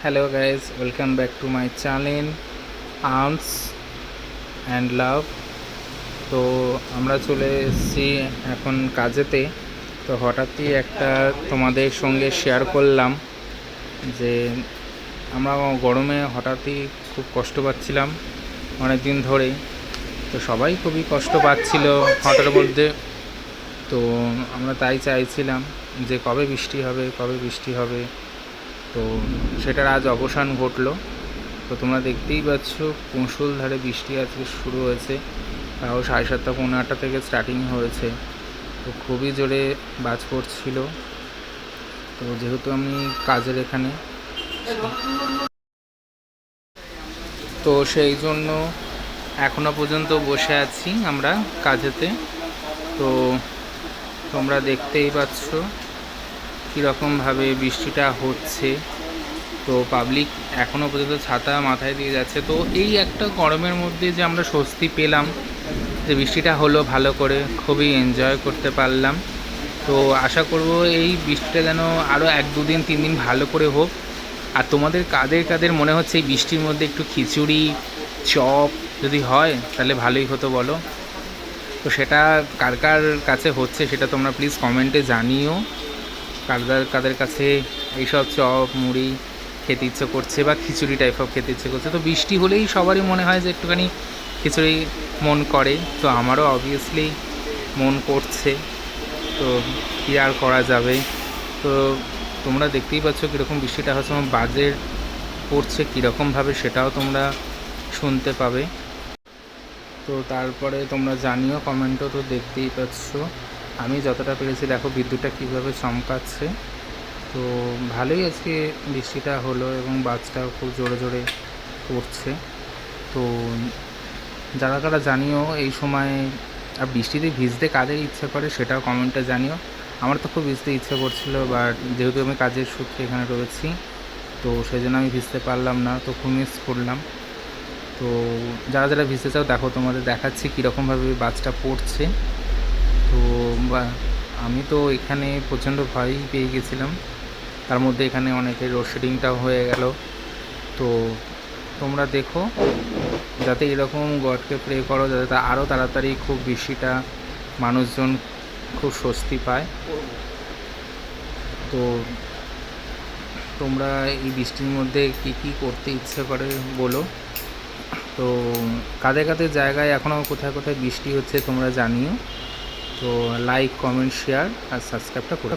Hello guys, welcome back to my channel arms and love. তো আমরা চলে এসেছি এখন কাজেতে। তো হঠাৎই একটা তোমাদের সঙ্গে শেয়ার করলাম যে আমরা গরমে হঠাৎই খুব কষ্ট পাচ্ছিলাম অনেক দিন ধরেই। তো সবাই খুবই কষ্ট পাচ্ছিল হঠাৎ মধ্যে। তো আমরা তাই চাইছিলাম যে কবে বৃষ্টি হবে, কবে বৃষ্টি হবে। তো সেটার আজ অবসান ঘটলো। তো তোমরা দেখতেই পাচ্ছ মুষলধারে বৃষ্টি আজকে শুরু হয়েছে। তাও 7:30 পৌনে 8টা থেকে স্টার্টিং হয়েছে। তো খুবই জোরে বাজ পড়ছিল। তো যেহেতু আমি কাজের এখানে, তো সেই জন্য এখনও পর্যন্ত বসে আছি আমরা কাজেতে। তো তোমরা দেখতেই পাচ্ছ কীরকমভাবে বৃষ্টিটা হচ্ছে। তো পাবলিক এখনও পর্যন্ত ছাতা মাথায় দিয়ে যাচ্ছে। তো এই একটা গরমের মধ্যে যে আমরা স্বস্তি পেলাম, যে বৃষ্টিটা হলো ভালো করে, খুবই এনজয় করতে পারলাম। তো আশা করব এই বৃষ্টিটা যেন আরও 1-2 দিন 3 দিন ভালো করে হোক। আর তোমাদের কাদের কাদের মনে হচ্ছে এই বৃষ্টির মধ্যে একটু খিচুড়ি, চপ যদি হয় তাহলে ভালোই হতো বলো। তো সেটা কার কার কাছে হচ্ছে সেটা তোমরা প্লিজ কমেন্টে জানিও। কাদের কাছে এইসব চপ মুড়ি খেতে ইচ্ছে করছে বা খিচুড়ি টাইপ অফ খেতে ইচ্ছে করছে। তো বৃষ্টি হলেই সবারই মনে হয় যে একটুখানি খিচুড়ি মন করে। তো আমারও অবভিয়াসলি মন করছে। তো কী আর করা যাবে। তো তোমরা দেখতেই পাচ্ছ কীরকম বৃষ্টিটা হচ্ছে, আমার বাজে পড়ছে কীরকমভাবে সেটাও তোমরা শুনতে পাবে। তো তারপরে তোমরা জানিও কমেন্টও। তো দেখতেই পাচ্ছ আমি যতটা পেরেছি, দেখো বিদ্যুৎটা কীভাবে চমকাচ্ছে। তো ভালোই আজকে বৃষ্টিটা হলো এবং বাজটাও খুব জোরে জোরে পড়ছে। তো যারা কারা জানিও এই সময় আর বৃষ্টিতে ভিজতে কাদের ইচ্ছা করে সেটাও কমেন্টে জানিও। আমার তো খুব ভিজতে ইচ্ছে করছিল, বাট যেহেতু আমি কাজের সূত্রে এখানে রয়েছি তো সেই জন্য আমি ভিজতে পারলাম না। তো খুব মিস করলাম। তো যারা যারা ভিজতে চাও দেখো, তোমাদের দেখাচ্ছি কীরকমভাবে বাজটা পড়ছে। তো আমি তো এখানে প্রচণ্ড ভয়ই পেয়ে গেছিলাম। তার মধ্যে এখানে অনেকের লোডশেডিংটাও হয়ে গেল। তো তোমরা দেখো, যাতে এরকম গডকে প্রে করো যাতে আরও তাড়াতাড়ি খুব বৃষ্টিটা মানুষজন খুব স্বস্তি পায়। তো তোমরা এই বৃষ্টির মধ্যে কী কী করতে ইচ্ছে করে বলো। তো কাদের কাদের জায়গায় এখনও কোথায় কোথায় বৃষ্টি হচ্ছে তোমরা জানিও। তো লাইক, কমেন্ট, শেয়ার আর সাবস্ক্রাইবটা করে